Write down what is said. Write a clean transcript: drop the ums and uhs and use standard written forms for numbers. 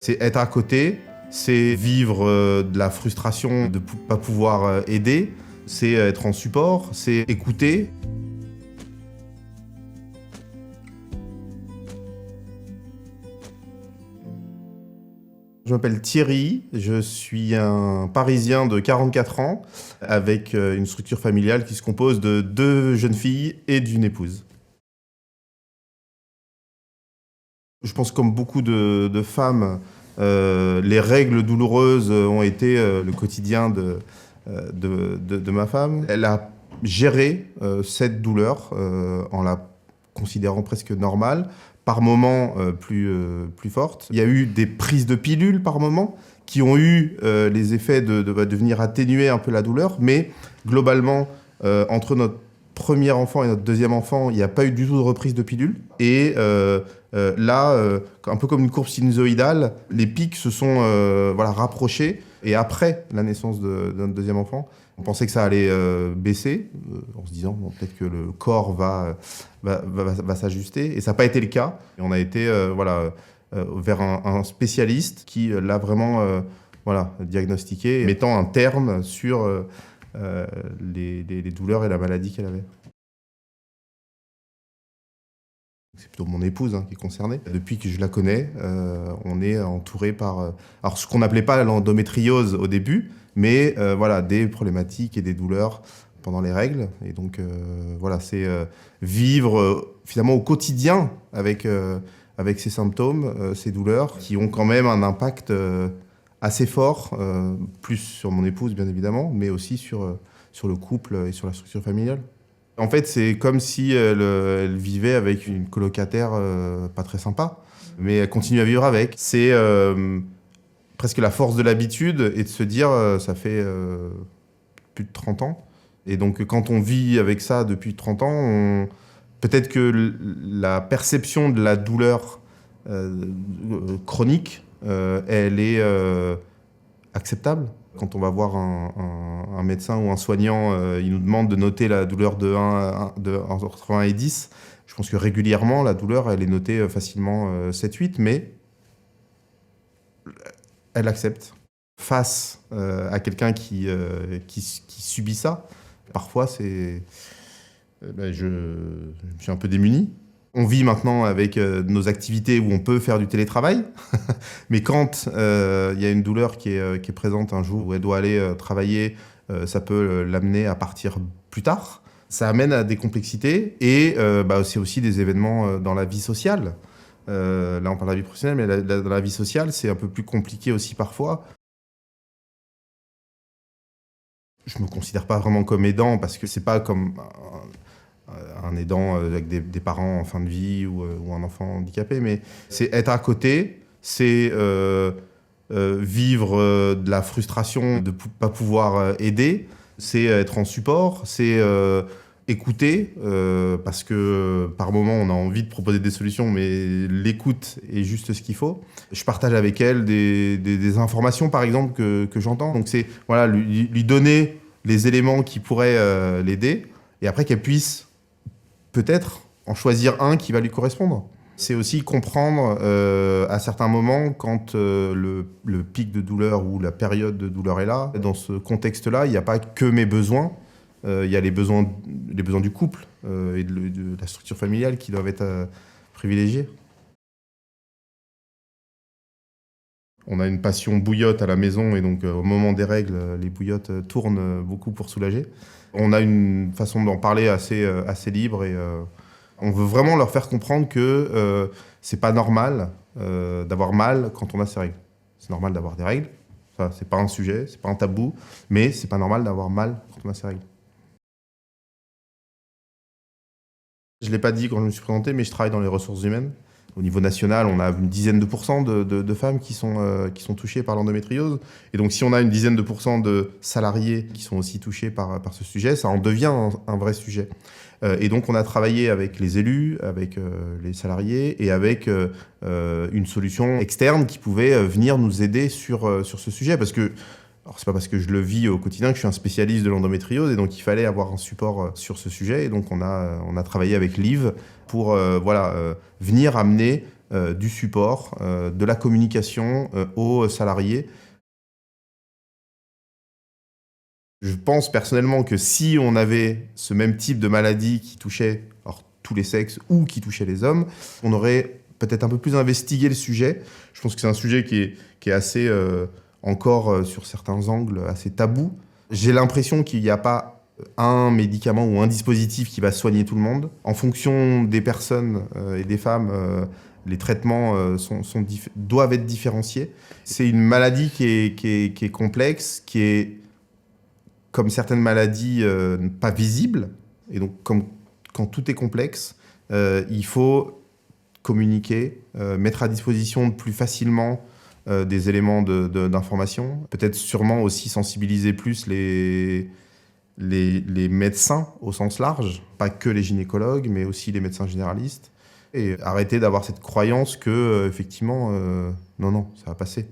C'est être à côté, c'est vivre de la frustration de ne pas pouvoir aider, c'est être en support, c'est écouter. Je m'appelle Thierry, je suis un Parisien de 44 ans avec une structure familiale qui se compose de 2 jeunes filles et d'une épouse. Je pense comme beaucoup de femmes, les règles douloureuses ont été le quotidien de ma femme. Elle a géré cette douleur en la considérant presque normale, par moments plus forte. Il y a eu des prises de pilules par moments qui ont eu les effets de venir atténuer un peu la douleur, mais globalement, entre notre premier enfant et notre deuxième enfant, il n'y a pas eu du tout de reprise de pilule. Et là, un peu comme une courbe sinusoïdale, les pics se sont rapprochés. Et après la naissance de notre deuxième enfant, on pensait que ça allait baisser, en se disant bon, peut-être que le corps va s'ajuster. Et ça n'a pas été le cas. Et on a été vers un spécialiste qui l'a vraiment diagnostiqué, mettant un terme sur les douleurs et la maladie qu'elle avait. C'est plutôt mon épouse qui est concernée. Depuis que je la connais, on est entouré par alors ce qu'on n'appelait pas l'endométriose au début, mais des problématiques et des douleurs pendant les règles. Et donc c'est vivre finalement au quotidien avec ces symptômes, ces douleurs, qui ont quand même un impact assez fort, plus sur mon épouse bien évidemment, mais aussi sur le couple et sur la structure familiale. En fait, c'est comme si elle vivait avec une colocataire pas très sympa, mais elle continue à vivre avec. C'est presque la force de l'habitude et de se dire ça fait plus de 30 ans. Et donc quand on vit avec ça depuis 30 ans, peut-être que la perception de la douleur chronique, elle est acceptable. Quand on va voir un médecin ou un soignant, il nous demande de noter la douleur entre 1 et 10. Je pense que régulièrement, la douleur, elle est notée facilement 7-8, mais elle accepte. Face à quelqu'un qui subit ça, parfois, je suis un peu démuni. On vit maintenant avec nos activités où on peut faire du télétravail, mais quand il y a une douleur qui est présente un jour où elle doit aller travailler, ça peut l'amener à partir plus tard. Ça amène à des complexités et c'est aussi des événements dans la vie sociale. Là, on parle de la vie professionnelle, mais dans la vie sociale, c'est un peu plus compliqué aussi parfois. Je ne me considère pas vraiment comme aidant parce que c'est pas comme un aidant avec des parents en fin de vie ou un enfant handicapé, mais c'est être à côté, c'est vivre de la frustration de ne pas pouvoir aider, c'est être en support, c'est écouter, parce que par moment on a envie de proposer des solutions, mais l'écoute est juste ce qu'il faut. Je partage avec elle des informations par exemple que j'entends, donc c'est lui donner les éléments qui pourraient l'aider, et après qu'elle puisse peut-être en choisir un qui va lui correspondre. C'est aussi comprendre à certains moments quand le pic de douleur ou la période de douleur est là. Dans ce contexte-là, il n'y a pas que mes besoins, il y a les besoins du couple et de la structure familiale qui doivent être privilégiés. On a une passion bouillotte à la maison et donc au moment des règles, les bouillottes tournent beaucoup pour soulager. On a une façon d'en parler assez libre et on veut vraiment leur faire comprendre que c'est pas normal d'avoir mal quand on a ses règles. C'est normal d'avoir des règles, ça c'est pas un sujet, c'est pas un tabou, mais c'est pas normal d'avoir mal quand on a ses règles. Je l'ai pas dit quand je me suis présenté, mais je travaille dans les ressources humaines. Au niveau national, on a une dizaine de pourcents de femmes qui sont touchées par l'endométriose. Et donc, si on a une dizaine de pourcents de salariés qui sont aussi touchés par ce sujet, ça en devient un vrai sujet. Et donc, on a travaillé avec les élus, avec les salariés et avec une solution externe qui pouvait venir nous aider sur ce sujet. Parce que, alors c'est pas parce que je le vis au quotidien que je suis un spécialiste de l'endométriose et donc il fallait avoir un support sur ce sujet. Et donc, on a travaillé avec Liv pour venir amener du support, de la communication aux salariés. Je pense personnellement que si on avait ce même type de maladie qui touchait alors, tous les sexes ou qui touchait les hommes, on aurait peut-être un peu plus investigué le sujet. Je pense que c'est un sujet qui est assez, encore sur certains angles, assez tabou. J'ai l'impression qu'il n'y a pas un médicament ou un dispositif qui va soigner tout le monde. En fonction des personnes et des femmes, les traitements doivent être différenciés. C'est une maladie qui est complexe, qui est comme certaines maladies pas visibles, et donc comme quand tout est complexe, il faut communiquer, mettre à disposition plus facilement des éléments d'information, peut-être sûrement aussi sensibiliser plus les médecins au sens large, pas que les gynécologues, mais aussi les médecins généralistes, et arrêter d'avoir cette croyance que, effectivement, non, ça va passer.